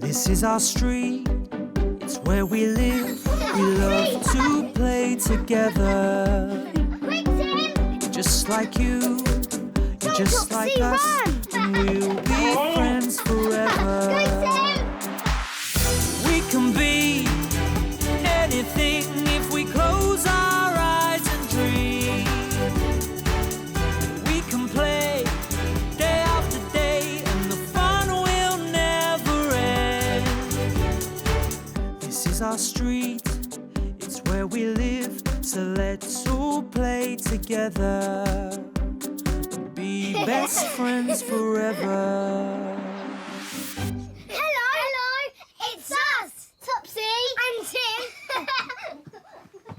This is our street, it's where we live. We love to play together. Quick, Tim! Just like you, and just Topsy, like us, run! and we'll be friends forever. Go, Tim! We can be anything if we close our eyes and dream. We can play day after day, and the fun will never end. This is our street, it's where we live, so let's all play together and be best friends forever. Hello! It's us! Topsy! And Tim!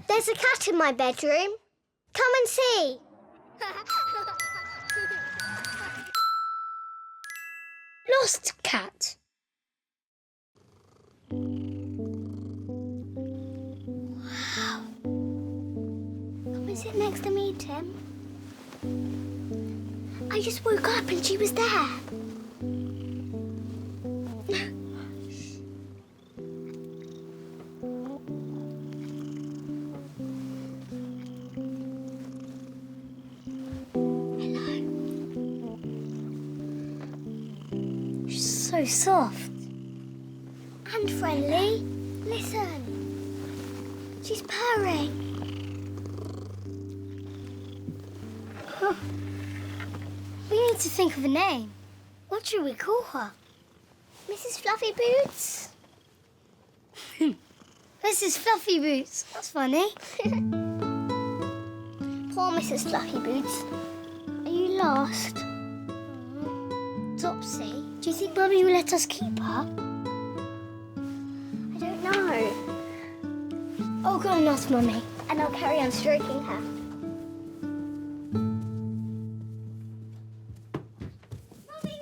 There's a cat in my bedroom. Come and see. Lost cat. Wow. Come and sit next to me, Tim. I just woke up and she was there. So soft. And friendly. Listen. She's purring. Huh. We need to think of a name. What should we call her? Mrs. Fluffy Boots? Mrs. Fluffy Boots. That's funny. Poor Mrs. Fluffy Boots. Are you lost? Topsy, do you think Mummy will let us keep her? I don't know. I'll go and ask Mummy, and I'll carry on stroking her.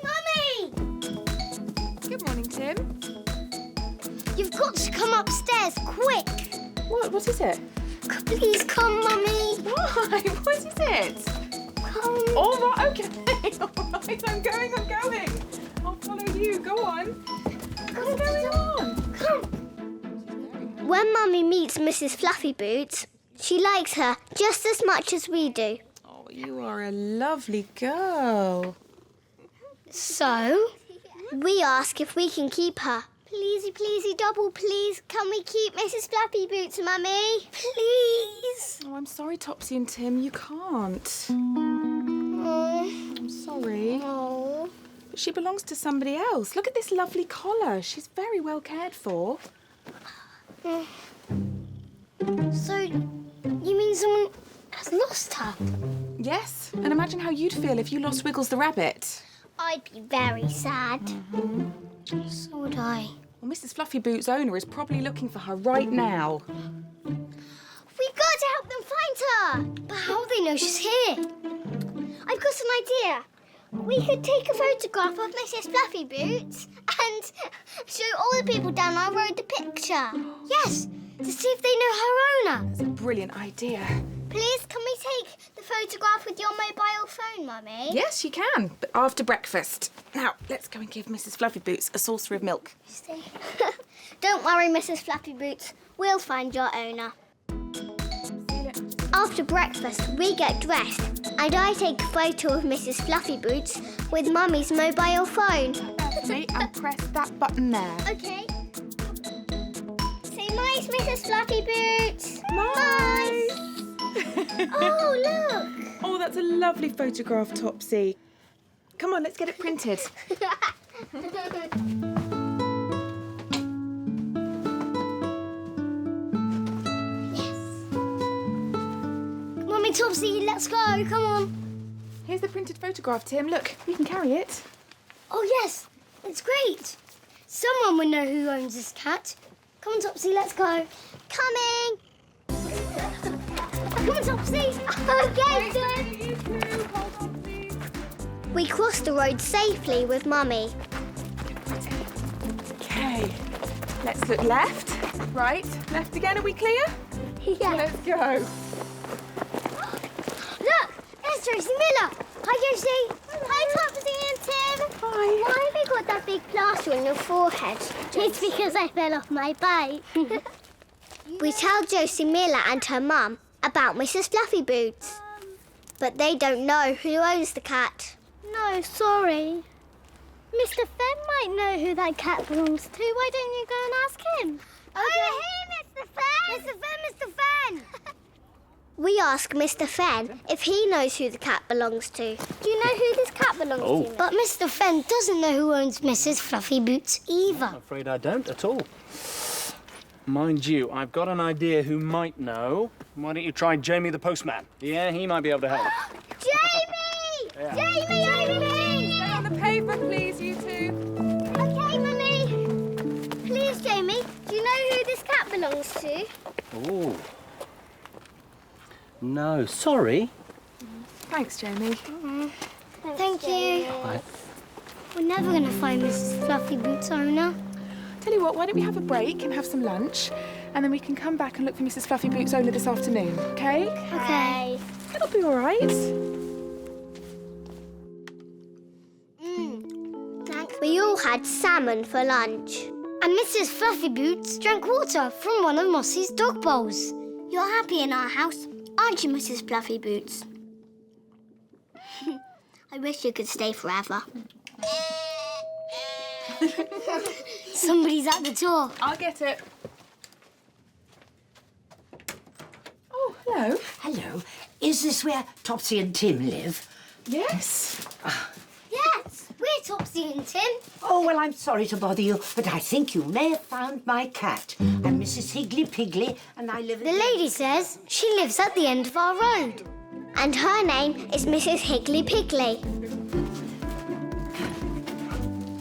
Mummy! Good morning, Tim. You've got to come upstairs, quick! What is it? Please come, Mummy! Why? What is it? Come. All right, okay. All right, I'm going. I'll follow you. Go on. What's going on? Come. When Mummy meets Mrs. Fluffy Boots, she likes her just as much as we do. Oh, you are a lovely girl. So, we ask if we can keep her. Pleasey, pleasey, double please, can we keep Mrs. Fluffy Boots, Mummy? Please. Oh, I'm sorry, Topsy and Tim. You can't. Oh. I'm sorry. Oh. But she belongs to somebody else. Look at this lovely collar. She's very well cared for. So, you mean someone has lost her? Yes, and imagine how you'd feel if you lost Wiggles the rabbit. I'd be very sad. So would I. Well, Mrs. Fluffy Boots' owner is probably looking for her right now. We've got to help them find her. But how do they know she's here? I've got an idea. We could take a photograph of Mrs. Fluffy Boots and show all the people down our road the picture. Yes, to see if they know her owner. That's a brilliant idea. Please, can we take the photograph with your mobile phone, Mummy? Yes, you can, but after breakfast. Now, let's go and give Mrs. Fluffy Boots a saucer of milk. Don't worry, Mrs. Fluffy Boots. We'll find your owner. After breakfast, we get dressed and I take a photo of Mrs. Fluffy Boots with Mummy's mobile phone. See, and press that button there. OK. Say nice, Mrs. Fluffy Boots. Nice. Oh, look. Oh, that's a lovely photograph, Topsy. Come on, let's get it printed. Mummy, Topsy, let's go. Come on. Here's the printed photograph, Tim. Look, you can carry it. Oh, yes. It's great. Someone will know who owns this cat. Come on, Topsy, let's go. Coming. Come on, Topsy. Okay, Tim. We crossed the road safely with Mummy. Okay, let's look left, right, left again. Are we clear? Yeah. Let's go. Look, there's Josie Miller. Hi, Josie. Hi, Topsy and Tim. Hi. Why have we got have that big plaster on your forehead? It's because I fell off my bike. We tell Josie Miller and her mum about Mrs. Fluffy Boots. But they don't know who owns the cat. No, sorry. Mr. Fenn might know who that cat belongs to. Why don't you go and ask him? Over here, Mr. Fenn! Mr. Fenn, Mr. Fenn! We ask Mr. Fenn if he knows who the cat belongs to. Do you know who this cat belongs to? But Mr. Fenn doesn't know who owns Mrs. Fluffy Boots either. I'm afraid I don't at all. Mind you, I've got an idea who might know. Why don't you try Jamie the postman? Yeah, he might be able to help. Jamie! Yeah. Jamie, over here! Stay on the pavement, please, you two. Okay, Mummy. Please, Jamie, do you know who this cat belongs to? Oh. No, sorry. Thanks, Jamie. Thank you. Right. We're never going to find Mrs. Fluffy Boots' owner. Tell you what, why don't we have a break and have some lunch, and then we can come back and look for Mrs. Fluffy Boots' owner this afternoon, okay? Okay. It'll be all right. Thanks. We all had salmon for lunch. And Mrs. Fluffy Boots drank water from one of Mossy's dog bowls. You're happy in our house, aren't you, Mrs. Fluffy Boots? I wish you could stay forever. Somebody's at the door. I'll get it. Oh, hello. Hello. Is this where Topsy and Tim live? Yes. Yes, we're Topsy and Tim. Oh, well, I'm sorry to bother you, but I think you may have found my cat. I'm Mrs. Higgly Piggly, and I live The lady says she lives at the end of our road. And her name is Mrs. Higgly Piggly.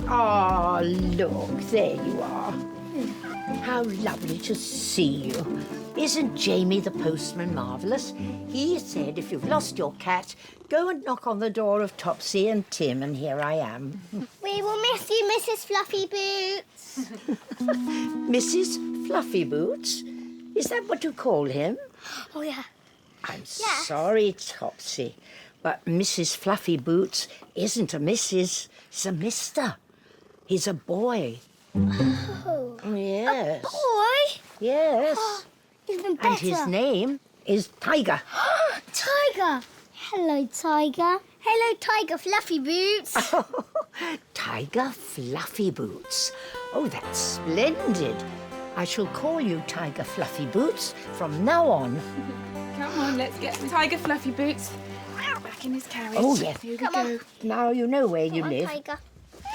Oh, look, there you are. How lovely to see you. Isn't Jamie the postman marvellous? He said if you've lost your cat, go and knock on the door of Topsy and Tim, and here I am. We will miss you, Mrs. Fluffy Boots. Mrs. Fluffy Boots? Is that what you call him? Oh, yeah. I'm sorry, Topsy, but Mrs. Fluffy Boots isn't a Mrs., it's a Mister. He's a boy. Oh. Yes. Boy? Yes. Even better. And his name is Tiger. Tiger. Hello, Tiger. Hello, Tiger Fluffy Boots. Tiger Fluffy Boots. Oh, that's splendid. I shall call you Tiger Fluffy Boots from now on. Come on, let's get Tiger Fluffy Boots back in his carriage. Oh, yes. Here we Come go. on. Now you know where you Come on, live. Tiger.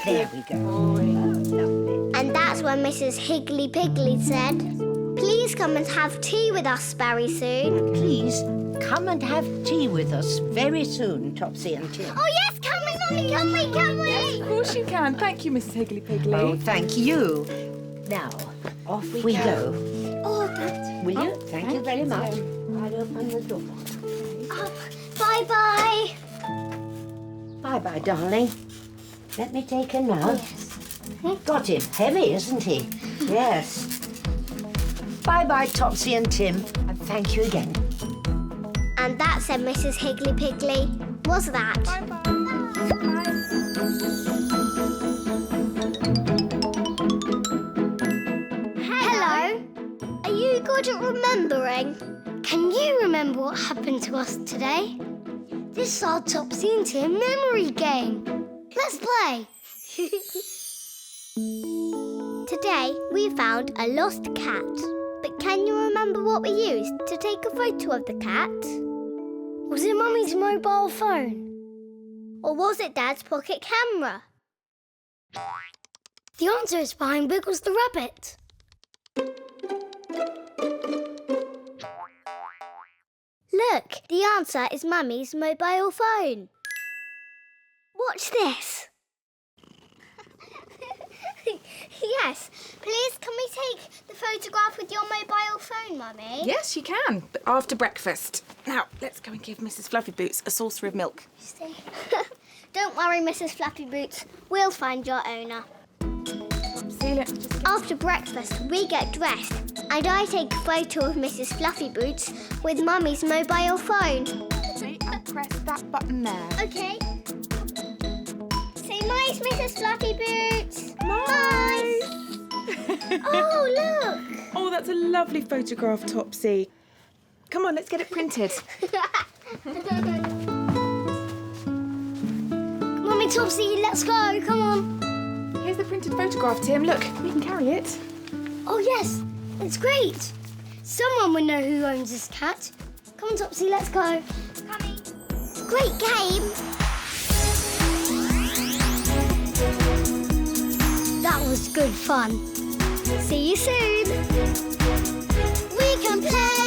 There we go. Lovely. And that's when Mrs. Higgly Piggly said, please come and have tea with us very soon. Please come and have tea with us very soon, Topsy and Tim. Oh, yes, come in, Mummy, come in, come in. Of course you can. Thank you, Mrs. Higgly Piggly. Oh, thank you. Now, off we go. Oh, that. Will you? Thank you very much. I'll open the door. Bye-bye. Bye-bye, darling. Let me take him now. Yes. Got him. Heavy, isn't he? Yes. Bye-bye, Topsy and Tim. And thank you again. And that said Mrs. Higgly Piggly. Was that? Hello. Are you good at remembering? Can you remember what happened to us today? This is our Topsy and Tim memory game. Let's play. Today we found a lost cat. But can you remember what we used to take a photo of the cat? Was it Mummy's mobile phone? Or was it Dad's pocket camera? The answer is behind Wiggles the rabbit. Look, the answer is Mummy's mobile phone. Watch this. Yes, please can we take the photograph with your mobile phone, Mummy? Yes, you can, but after breakfast. Now, let's go and give Mrs. Fluffy Boots a saucer of milk. Don't worry, Mrs. Fluffy Boots. We'll find your owner. See, let's just... After breakfast, we get dressed and I take a photo of Mrs. Fluffy Boots with Mummy's mobile phone. See, and press that button there. Okay. Say nice, Mrs. Mrs. Fluffy Boots. Nice. Oh, look. Oh, that's a lovely photograph, Topsy. Come on, let's get it printed. Mummy, Topsy, let's go. Come on. Here's the printed photograph, Tim. Look, we can carry it. Oh, yes. It's great. Someone will know who owns this cat. Come on, Topsy, let's go. Coming. Great game. That was good fun. See you soon. We can play